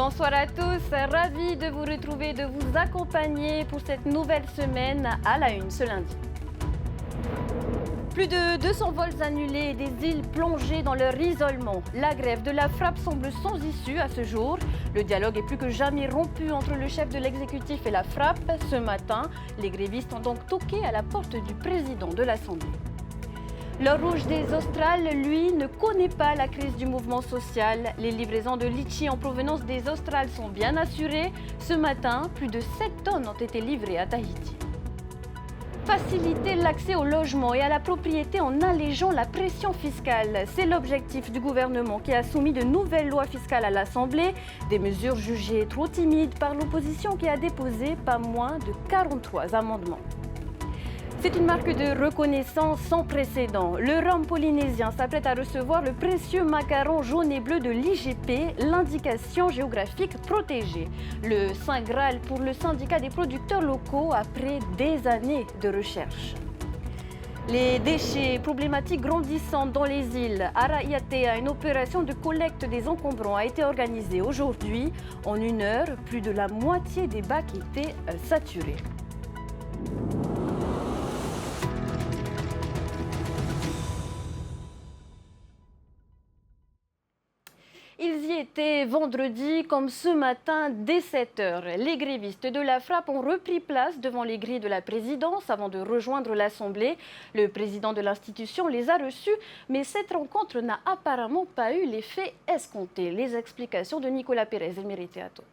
Bonsoir à tous, ravi de vous retrouver, de vous accompagner pour cette nouvelle semaine à la une ce lundi. Plus de 200 vols annulés et des îles plongées dans leur isolement. La grève de la frappe semble sans issue à ce jour. Le dialogue est plus que jamais rompu entre le chef de l'exécutif et la frappe. Ce matin, les grévistes ont donc toqué à la porte du président de l'Assemblée. L'or rouge des Australes, lui, ne connaît pas la crise du mouvement social. Les livraisons de litchi en provenance des Australes sont bien assurées. Ce matin, plus de 7 tonnes ont été livrées à Tahiti. Faciliter l'accès au logement et à la propriété en allégeant la pression fiscale. C'est l'objectif du gouvernement qui a soumis de nouvelles lois fiscales à l'Assemblée. Des mesures jugées trop timides par l'opposition qui a déposé pas moins de 43 amendements. C'est une marque de reconnaissance sans précédent. Le rhum polynésien s'apprête à recevoir le précieux macaron jaune et bleu de l'IGP, l'indication géographique protégée. Le Saint Graal pour le syndicat des producteurs locaux après des années de recherche. Les déchets problématiques grandissant dans les îles. À Raiatea, une opération de collecte des encombrants a été organisée aujourd'hui. En 1 heure, plus de la moitié des bacs étaient saturés. Ils y étaient vendredi comme ce matin dès 7 h. Les grévistes de la frappe ont repris place devant les grilles de la présidence avant de rejoindre l'Assemblée. Le président de l'institution les a reçus, mais cette rencontre n'a apparemment pas eu l'effet escompté. Les explications de Nicolas Pérez et Mérité Atto.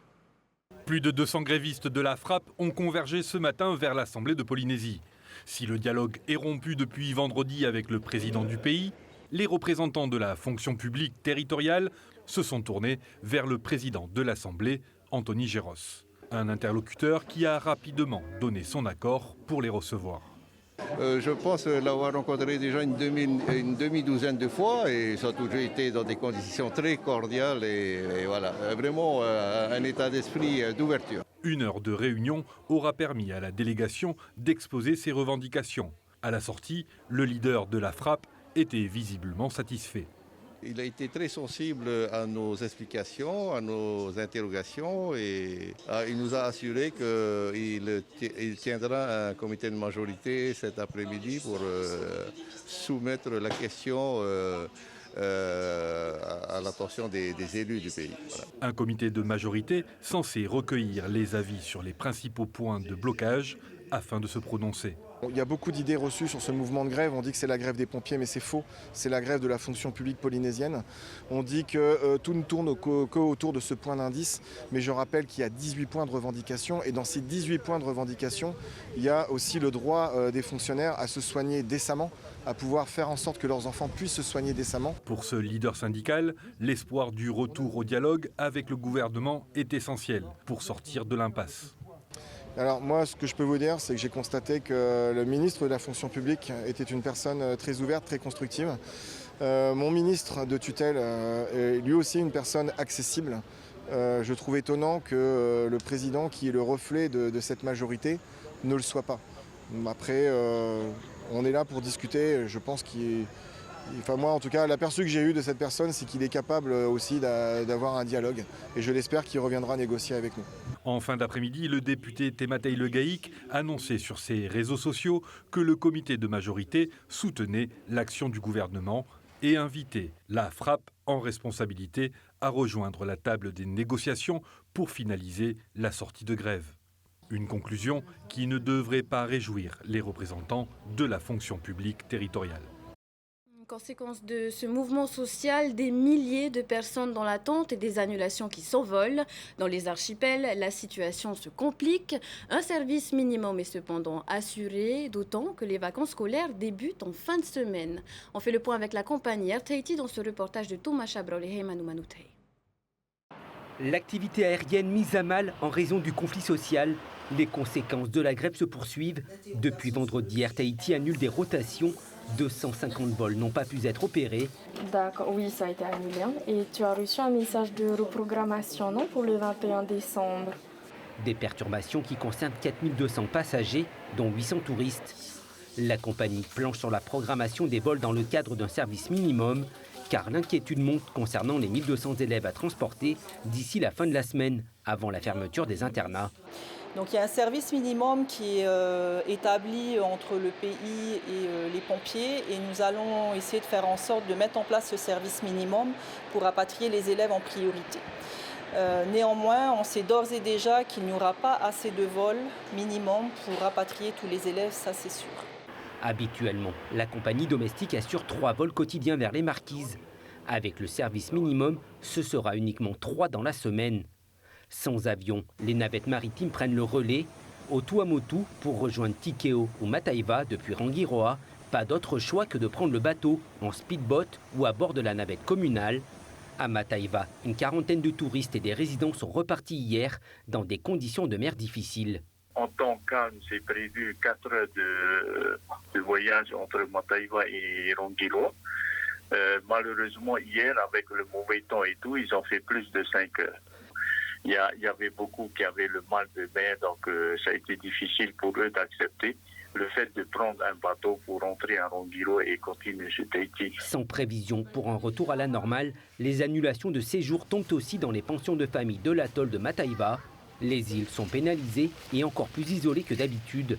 Plus de 200 grévistes de la frappe ont convergé ce matin vers l'Assemblée de Polynésie. Si le dialogue est rompu depuis vendredi avec le président du pays, les représentants de la fonction publique territoriale se sont tournés vers le président de l'Assemblée, Anthony Géros. Un interlocuteur qui a rapidement donné son accord pour les recevoir. Je pense l'avoir rencontré déjà une demi-douzaine de fois et ça a toujours été dans des conditions très cordiales et voilà, vraiment un état d'esprit d'ouverture. 1 heure de réunion aura permis à la délégation d'exposer ses revendications. À la sortie, le leader de la frappe était visiblement satisfait. Il a été très sensible à nos explications, à nos interrogations et il nous a assuré qu'il tiendra un comité de majorité cet après-midi pour soumettre la question à l'attention des élus du pays. Voilà. Un comité de majorité censé recueillir les avis sur les principaux points de blocage afin de se prononcer. Il y a beaucoup d'idées reçues sur ce mouvement de grève. On dit que c'est la grève des pompiers, mais c'est faux. C'est la grève de la fonction publique polynésienne. On dit que tout ne tourne qu'autour de ce point d'indice, mais je rappelle qu'il y a 18 points de revendication. Et dans ces 18 points de revendication, il y a aussi le droit des fonctionnaires à se soigner décemment, à pouvoir faire en sorte que leurs enfants puissent se soigner décemment. Pour ce leader syndical, l'espoir du retour au dialogue avec le gouvernement est essentiel pour sortir de l'impasse. Alors moi, ce que je peux vous dire, c'est que j'ai constaté que le ministre de la fonction publique était une personne très ouverte, très constructive. Mon ministre de tutelle est lui aussi une personne accessible. Je trouve étonnant que le président, qui est le reflet de cette majorité, ne le soit pas. Après, on est là pour discuter. Je pense moi, en tout cas, l'aperçu que j'ai eu de cette personne, c'est qu'il est capable aussi d'avoir un dialogue. Et je l'espère qu'il reviendra négocier avec nous. En fin d'après-midi, le député Tematei Le Gaïc annonçait sur ses réseaux sociaux que le comité de majorité soutenait l'action du gouvernement et invitait la frappe en responsabilité à rejoindre la table des négociations pour finaliser la sortie de grève. Une conclusion qui ne devrait pas réjouir les représentants de la fonction publique territoriale. Conséquence de ce mouvement social, des milliers de personnes dans l'attente et des annulations qui s'envolent. Dans les archipels, la situation se complique. Un service minimum est cependant assuré, d'autant que les vacances scolaires débutent en fin de semaine. On fait le point avec la compagnie Air Tahiti dans ce reportage de Thomas Chabrol et Heimanu Manutei. L'activité aérienne mise à mal en raison du conflit social. Les conséquences de la grève se poursuivent. Depuis vendredi, Air Tahiti annule des rotations. 250 vols n'ont pas pu être opérés. D'accord, oui, ça a été annulé. Et tu as reçu un message de reprogrammation, non, pour le 21 décembre. Des perturbations qui concernent 4200 passagers, dont 800 touristes. La compagnie planche sur la programmation des vols dans le cadre d'un service minimum car l'inquiétude monte concernant les 1200 élèves à transporter d'ici la fin de la semaine, avant la fermeture des internats. Donc il y a un service minimum qui est établi entre le pays et les pompiers et nous allons essayer de faire en sorte de mettre en place ce service minimum pour rapatrier les élèves en priorité. Néanmoins, on sait d'ores et déjà qu'il n'y aura pas assez de vols minimum pour rapatrier tous les élèves, ça c'est sûr. Habituellement, la compagnie domestique assure 3 vols quotidiens vers les Marquises. Avec le service minimum, ce sera uniquement 3 dans la semaine. Sans avion, les navettes maritimes prennent le relais. Au Tuamotu, pour rejoindre Tikeo ou Mataiva depuis Rangiroa, pas d'autre choix que de prendre le bateau en speedboat ou à bord de la navette communale. À Mataiva, une quarantaine de touristes et des résidents sont repartis hier dans des conditions de mer difficiles. En temps calme, c'est prévu 4 heures de voyage entre Mataiva et Rangiroa. Malheureusement, hier, avec le mauvais temps et tout, ils ont fait plus de 5 heures. Il y avait beaucoup qui avaient le mal de mer, donc ça a été difficile pour eux d'accepter le fait de prendre un bateau pour rentrer à Rangiroa et continuer sur Tahiti. Sans prévision pour un retour à la normale, les annulations de séjour tombent aussi dans les pensions de famille de l'atoll de Mataiva. Les îles sont pénalisées et encore plus isolées que d'habitude.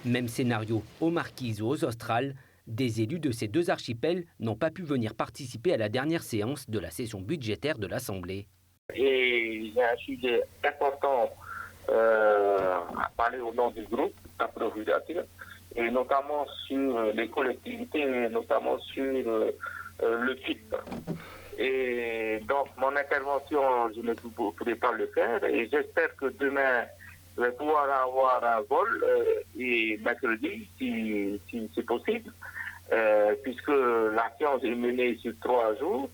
Même scénario aux Marquises ou aux Australes. Des élus de ces 2 archipels n'ont pas pu venir participer à la dernière séance de la session budgétaire de l'Assemblée. Et il y a un sujet important à parler au nom du groupe, la prérogative, et notamment sur les collectivités, notamment sur le FIP. Et donc mon intervention, je ne pourrai pas le faire et j'espère que demain, je vais pouvoir avoir un vol et mercredi, si c'est possible, puisque la séance est menée sur 3 jours.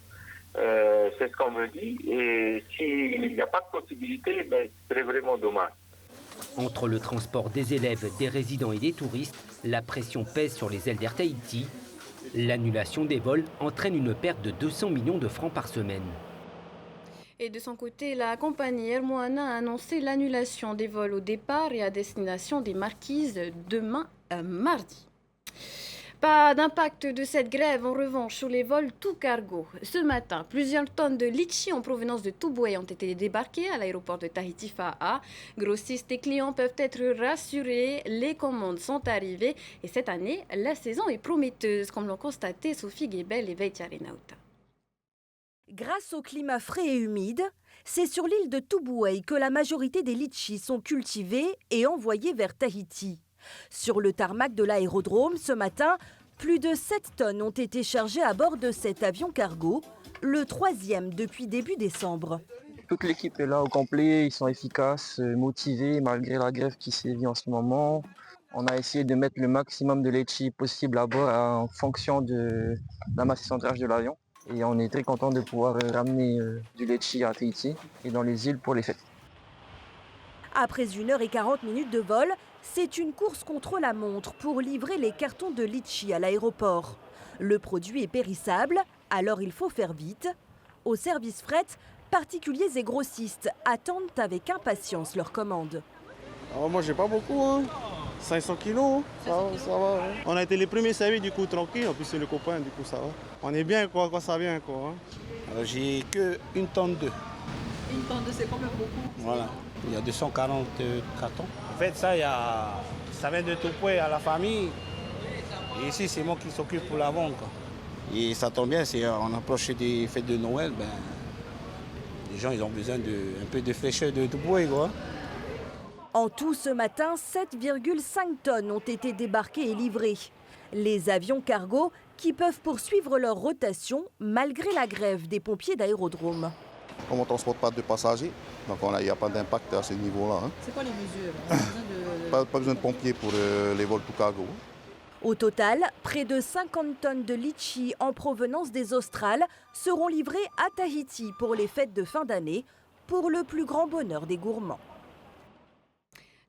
C'est ce qu'on me dit et s'il n'y a pas de possibilité, ben, ce serait vraiment dommage. Entre le transport des élèves, des résidents et des touristes, la pression pèse sur les ailes d'Air Tahiti. L'annulation des vols entraîne une perte de 200 millions de francs par semaine. Et de son côté, la compagnie Air Moana a annoncé l'annulation des vols au départ et à destination des Marquises demain mardi. Pas d'impact de cette grève en revanche sur les vols tout cargo. Ce matin, plusieurs tonnes de litchi en provenance de Tubuai ont été débarquées à l'aéroport de Tahiti-Fa'a. Grossistes et clients peuvent être rassurés, les commandes sont arrivées et cette année, la saison est prometteuse, comme l'ont constaté Sophie Guébel et Veitya Renauta. Grâce au climat frais et humide, c'est sur l'île de Tubuai que la majorité des litchis sont cultivés et envoyés vers Tahiti. Sur le tarmac de l'aérodrome, ce matin, plus de 7 tonnes ont été chargées à bord de cet avion cargo, le 3e depuis début décembre. Toute l'équipe est là au complet, ils sont efficaces, motivés malgré la grève qui sévit en ce moment. On a essayé de mettre le maximum de litchi possible à bord en fonction de la masse centrage de l'avion. Et on est très content de pouvoir ramener du litchi à Tahiti et dans les îles pour les fêtes. Après 1h40 de vol, c'est une course contre la montre pour livrer les cartons de litchi à l'aéroport. Le produit est périssable, alors il faut faire vite. Au service fret, particuliers et grossistes attendent avec impatience leurs commandes. Alors moi j'ai pas beaucoup, hein. 500 kilos, ça va. Hein. On a été les premiers servis du coup tranquille, en plus c'est le copain du coup ça va. On est bien quoi, quand ça vient quoi. Hein. Alors j'ai que 1 tonne 2. 1 tonne 2 c'est quand même beaucoup. Voilà, il y a 240 cartons. En fait ça vient de Tubuai à la famille. Et ici c'est moi qui s'occupe pour la vente. Quoi. Et ça tombe bien, on approche des fêtes de Noël, ben, les gens ils ont besoin un peu de fraîcheur de Tubuai quoi. En tout, ce matin, 7,5 tonnes ont été débarquées et livrées. Les avions cargo qui peuvent poursuivre leur rotation malgré la grève des pompiers d'aérodrome. Comme on ne transporte pas de passagers, donc il n'y a pas d'impact à ce niveau-là. Hein. C'est quoi les mesures Pas besoin de pompiers pour les vols tout cargo. Au total, près de 50 tonnes de litchi en provenance des Australes seront livrées à Tahiti pour les fêtes de fin d'année, pour le plus grand bonheur des gourmands.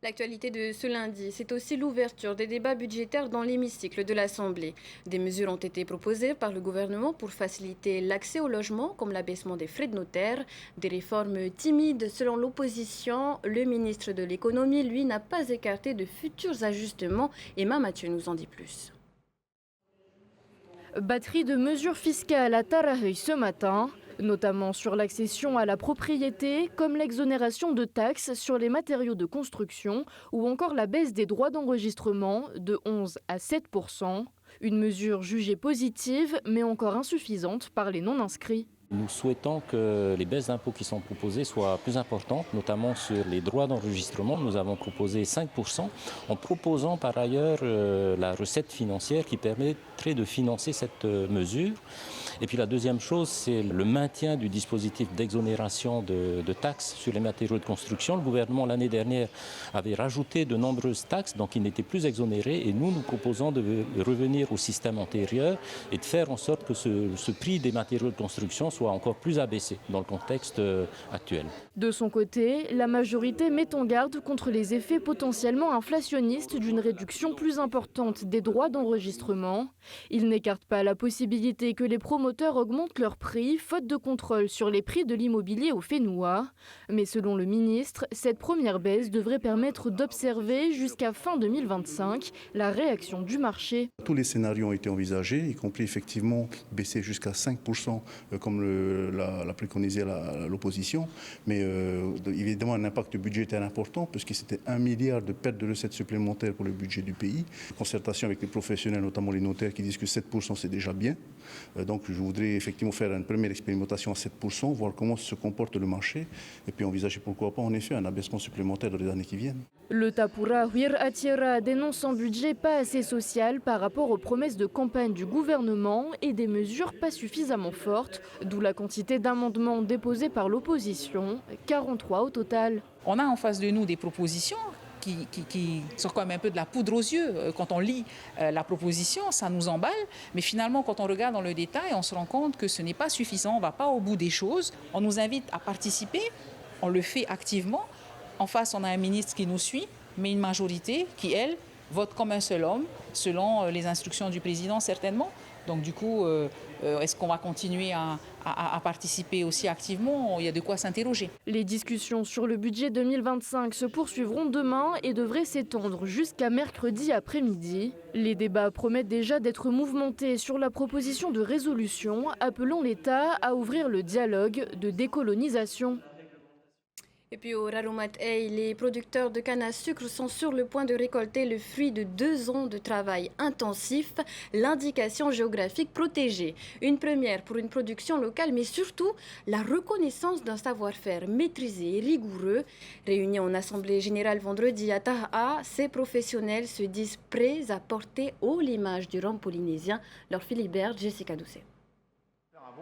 L'actualité de ce lundi, c'est aussi l'ouverture des débats budgétaires dans l'hémicycle de l'Assemblée. Des mesures ont été proposées par le gouvernement pour faciliter l'accès au logement, comme l'abaissement des frais de notaire. Des réformes timides selon l'opposition. Le ministre de l'économie, lui, n'a pas écarté de futurs ajustements. Emma Mathieu nous en dit plus. Batterie de mesures fiscales à Tarahui ce matin, notamment sur l'accession à la propriété, comme l'exonération de taxes sur les matériaux de construction ou encore la baisse des droits d'enregistrement de 11 à 7%. Une mesure jugée positive mais encore insuffisante par les non-inscrits. Nous souhaitons que les baisses d'impôts qui sont proposées soient plus importantes, notamment sur les droits d'enregistrement. Nous avons proposé 5%, en proposant par ailleurs la recette financière qui permettrait de financer cette mesure. Et puis la deuxième chose, c'est le maintien du dispositif d'exonération de taxes sur les matériaux de construction. Le gouvernement, l'année dernière, avait rajouté de nombreuses taxes, donc il n'était plus exonéré. Et nous proposons de revenir au système antérieur et de faire en sorte que ce prix des matériaux de construction soit encore plus abaissé dans le contexte actuel. De son côté, la majorité met en garde contre les effets potentiellement inflationnistes d'une réduction plus importante des droits d'enregistrement. Il n'écarte pas la possibilité que les promoteurs augmentent leurs prix, faute de contrôle sur les prix de l'immobilier au Fénois. Mais selon le ministre, cette première baisse devrait permettre d'observer jusqu'à fin 2025 la réaction du marché. Tous les scénarios ont été envisagés, y compris effectivement baisser jusqu'à 5% comme l'a préconisé l'opposition. Mais évidemment un impact budgétaire important puisque c'était 1 milliard de pertes de recettes supplémentaires pour le budget du pays. Concertation avec les professionnels, notamment les notaires qui disent que 7% c'est déjà bien. Donc je voudrais effectivement faire une première expérimentation à 7%, voir comment se comporte le marché et puis envisager pourquoi pas en effet un abaissement supplémentaire dans les années qui viennent. Le Tapura Huir Atira dénonce un budget pas assez social par rapport aux promesses de campagne du gouvernement et des mesures pas suffisamment fortes, d'où la quantité d'amendements déposés par l'opposition, 43 au total. On a en face de nous des propositions qui sont comme un peu de la poudre aux yeux. Quand on lit la proposition, ça nous emballe. Mais finalement, quand on regarde dans le détail, on se rend compte que ce n'est pas suffisant. On ne va pas au bout des choses. On nous invite à participer. On le fait activement. En face, on a un ministre qui nous suit, mais une majorité qui, elle, vote comme un seul homme, selon les instructions du président, certainement. Donc du coup, est-ce qu'on va continuer à participer aussi activement? Il y a de quoi s'interroger. Les discussions sur le budget 2025 se poursuivront demain et devraient s'étendre jusqu'à mercredi après-midi. Les débats promettent déjà d'être mouvementés sur la proposition de résolution appelant l'État à ouvrir le dialogue de décolonisation. Et puis au Rarumat-Ei, les producteurs de canne à sucre sont sur le point de récolter le fruit de 2 ans de travail intensif, l'indication géographique protégée. Une première pour une production locale, mais surtout la reconnaissance d'un savoir-faire maîtrisé et rigoureux. Réunis en assemblée générale vendredi à Taha, ces professionnels se disent prêts à porter haut l'image du rhum polynésien. Leur Philibert, Jessica Doucet.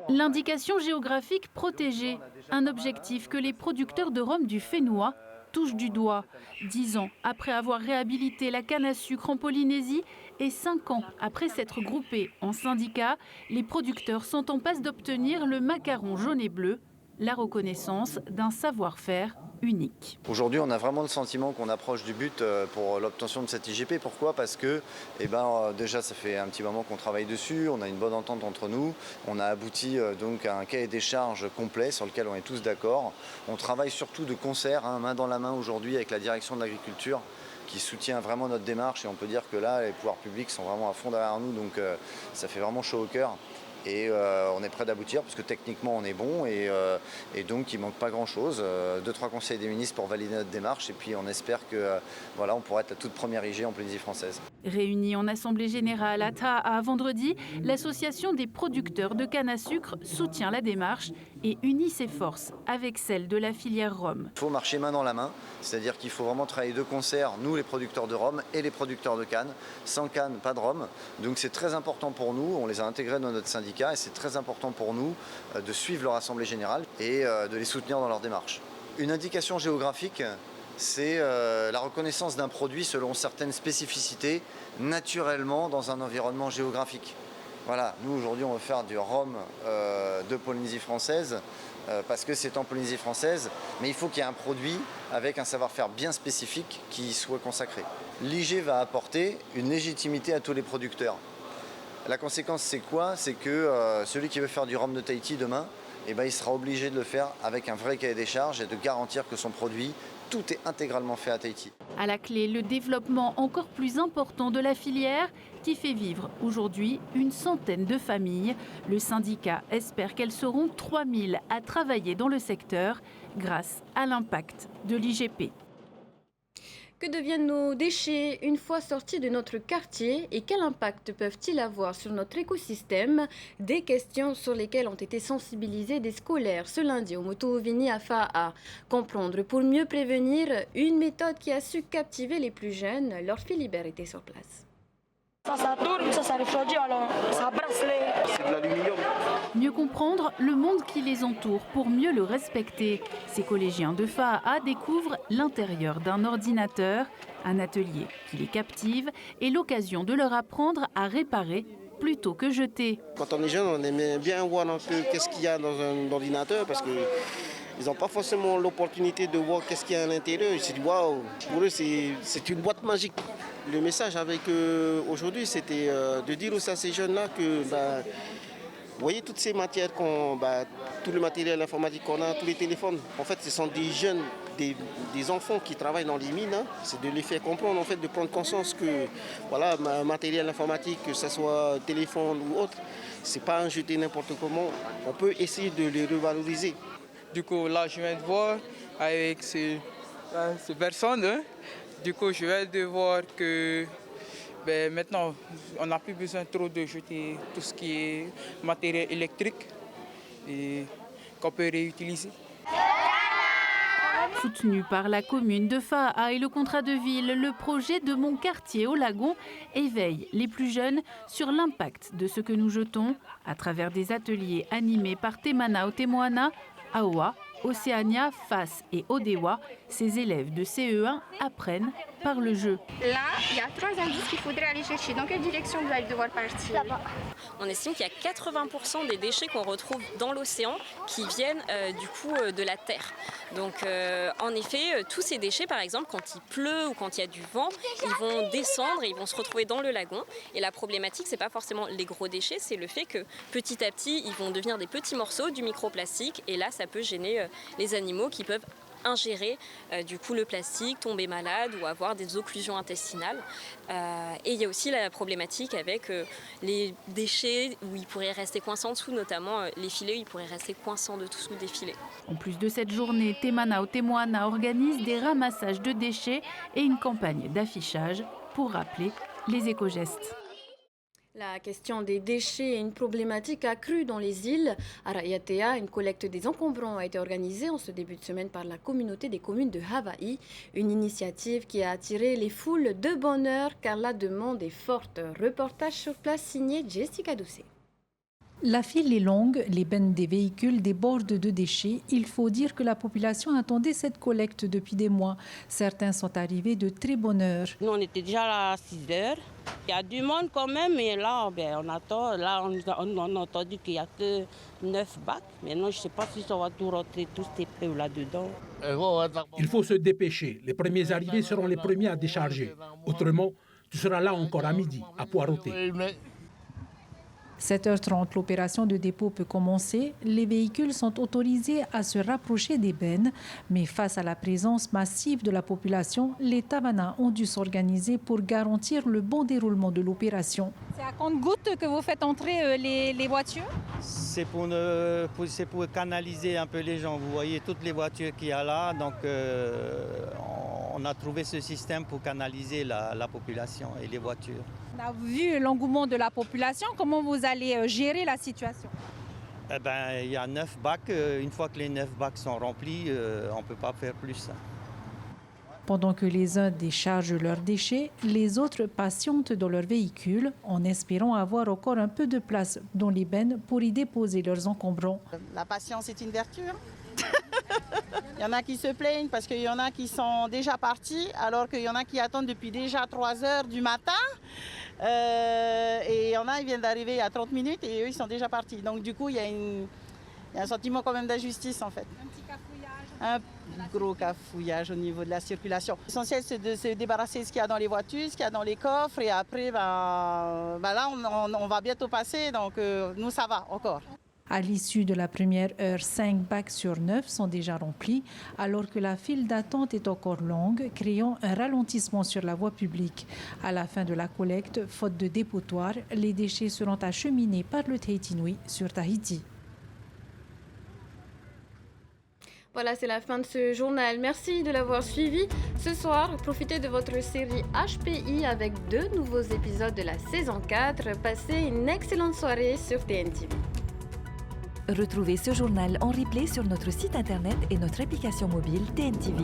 L'indication géographique protégée, un objectif que les producteurs de rhum du Fénois touchent du doigt. 10 ans après avoir réhabilité la canne à sucre en Polynésie et 5 ans après s'être groupés en syndicat, les producteurs sont en passe d'obtenir le macaron jaune et bleu, la reconnaissance d'un savoir-faire unique. Aujourd'hui, on a vraiment le sentiment qu'on approche du but pour l'obtention de cette IGP. Pourquoi ? Parce que déjà, ça fait un petit moment qu'on travaille dessus, on a une bonne entente entre nous, on a abouti donc à un cahier des charges complet sur lequel on est tous d'accord. On travaille surtout de concert, main dans la main aujourd'hui avec la direction de l'agriculture qui soutient vraiment notre démarche et on peut dire que là, les pouvoirs publics sont vraiment à fond derrière nous, donc ça fait vraiment chaud au cœur. Et on est prêt d'aboutir parce que techniquement on est bon et donc il ne manque pas grand chose. 2-3 conseils des ministres pour valider notre démarche et puis on espère que on pourra être la toute première IG en Polynésie française. Réunie en assemblée générale à Taha vendredi, l'association des producteurs de canne à sucre soutient la démarche et unit ses forces avec celle de la filière rhum. Il faut marcher main dans la main, c'est-à-dire qu'il faut vraiment travailler de concert, nous les producteurs de rhum et les producteurs de canne. Sans canne, pas de rhum. Donc c'est très important pour nous, on les a intégrés dans notre syndicat et c'est très important pour nous de suivre leur assemblée générale et de les soutenir dans leur démarche. Une indication géographique, c'est la reconnaissance d'un produit selon certaines spécificités, naturellement dans un environnement géographique. Voilà, nous aujourd'hui on veut faire du rhum de Polynésie française parce que c'est en Polynésie française, mais il faut qu'il y ait un produit avec un savoir-faire bien spécifique qui soit consacré. L'IG va apporter une légitimité à tous les producteurs. La conséquence c'est quoi? C'est que celui qui veut faire du rhum de Tahiti demain, il sera obligé de le faire avec un vrai cahier des charges et de garantir que son produit tout est intégralement fait à Tahiti. À la clé, le développement encore plus important de la filière qui fait vivre aujourd'hui une centaine de familles. Le syndicat espère qu'elles seront 3000 à travailler dans le secteur grâce à l'impact de l'IGP. Que deviennent nos déchets une fois sortis de notre quartier et quel impact peuvent-ils avoir sur notre écosystème? Des questions sur lesquelles ont été sensibilisés des scolaires ce lundi au Moto Ovini à Fa'a. Comprendre pour mieux prévenir, une méthode qui a su captiver les plus jeunes. Leur Philibert était sur place. Ça tourne, ça refroidit, alors ça brasse les... C'est de l'aluminium. Mieux comprendre le monde qui les entoure pour mieux le respecter. Ces collégiens de Fa'a découvrent l'intérieur d'un ordinateur, un atelier qui les captive et l'occasion de leur apprendre à réparer plutôt que jeter. Quand on est jeune, on aime bien voir un peu qu'est-ce qu'il y a dans un ordinateur parce que ils n'ont pas forcément l'opportunité de voir qu'est-ce qu'il y a à l'intérieur. Ils se disent waouh, pour eux c'est une boîte magique. Le message avec aujourd'hui, c'était de dire aussi à ces jeunes-là que vous voyez toutes ces matières, tout le matériel informatique qu'on a, tous les téléphones. En fait, ce sont des jeunes, des enfants qui travaillent dans les mines. Hein. C'est de les faire comprendre, en fait, de prendre conscience que voilà, matériel informatique, que ce soit téléphone ou autre, c'est pas un jeter n'importe comment. On peut essayer de les revaloriser. Du coup, là, je viens de voir avec ces personnes. Hein. Du coup, je viens de voir que maintenant, on n'a plus besoin trop de jeter tout ce qui est matériel électrique et qu'on peut réutiliser. Soutenu par la commune de Fa'a et le contrat de ville, le projet de Mon quartier au Lagon éveille les plus jeunes sur l'impact de ce que nous jetons à travers des ateliers animés par Temana Otemoana, Aoa, Océania, FAS et Odewa. Ces élèves de CE1 apprennent par le jeu. Là, il y a 3 indices qu'il faudrait aller chercher. Dans quelle direction vous allez devoir partir? Là-bas. On estime qu'il y a 80% des déchets qu'on retrouve dans l'océan qui viennent du coup de la terre. Donc en effet, tous ces déchets, par exemple, quand il pleut ou quand il y a du vent, ils vont descendre et ils vont se retrouver dans le lagon. Et la problématique, c'est pas forcément les gros déchets, c'est le fait que petit à petit, ils vont devenir des petits morceaux, du microplastique. Et là, ça peut gêner les animaux qui peuvent ingérer du coup le plastique, tomber malade ou avoir des occlusions intestinales. Et il y a aussi la problématique avec les déchets où ils pourraient rester coincés en dessous, notamment les filets, ils pourraient rester coincés en dessous des filets. En plus de cette journée, Temana Otemoana organise des ramassages de déchets et une campagne d'affichage pour rappeler les éco-gestes. La question des déchets est une problématique accrue dans les îles. À Raiatea, une collecte des encombrants a été organisée en ce début de semaine par la communauté des communes de Hawaï. Une initiative qui a attiré les foules de bonne heure car la demande est forte. Reportage sur place signé Jessica Doucet. La file est longue, les bennes des véhicules débordent de déchets. Il faut dire que la population attendait cette collecte depuis des mois. Certains sont arrivés de très bonne heure. Nous, on était déjà là à 6 heures. Il y a du monde quand même, mais là, on attend. Là, on a entendu qu'il n'y a que 9 bacs. Maintenant, je ne sais pas si ça va tout rentrer, tous ces peu là-dedans. Il faut se dépêcher. Les premiers arrivés seront les premiers à décharger. Autrement, tu seras là encore à midi, à poireauter. 7h30, l'opération de dépôt peut commencer. Les véhicules sont autorisés à se rapprocher des bennes. Mais face à la présence massive de la population, les Tavanas ont dû s'organiser pour garantir le bon déroulement de l'opération. C'est à compte-gouttes que vous faites entrer les voitures? C'est pour canaliser un peu les gens. Vous voyez toutes les voitures qu'il y a là. Donc on a trouvé ce système pour canaliser la population et les voitures. On a vu l'engouement de la population. Comment vous allez gérer la situation? Il y a 9 bacs. Une fois que les 9 bacs sont remplis, on ne peut pas faire plus. Pendant que les uns déchargent leurs déchets, les autres patientent dans leur véhicule en espérant avoir encore un peu de place dans les bennes pour y déposer leurs encombrants. La patience est une vertu. Il y en a qui se plaignent parce qu'il y en a qui sont déjà partis, alors qu'il y en a qui attendent depuis déjà 3 heures du matin. Et il y en a qui viennent d'arriver il y a 30 minutes et eux, ils sont déjà partis. Donc du coup, il y a un sentiment quand même d'injustice en fait. Un petit cafouillage. Un gros cafouillage au niveau de la circulation. L'essentiel, c'est de se débarrasser de ce qu'il y a dans les voitures, ce qu'il y a dans les coffres. Et après, là, on va bientôt passer, donc nous, ça va encore. À l'issue de la première heure, 5 bacs sur 9 sont déjà remplis, alors que la file d'attente est encore longue, créant un ralentissement sur la voie publique. À la fin de la collecte, faute de dépotoir, les déchets seront acheminés par le Tahiti Nui sur Tahiti. Voilà, c'est la fin de ce journal. Merci de l'avoir suivi. Ce soir, profitez de votre série HPI avec 2 nouveaux épisodes de la saison 4. Passez une excellente soirée sur TNTV. Retrouvez ce journal en replay sur notre site internet et notre application mobile TNTV.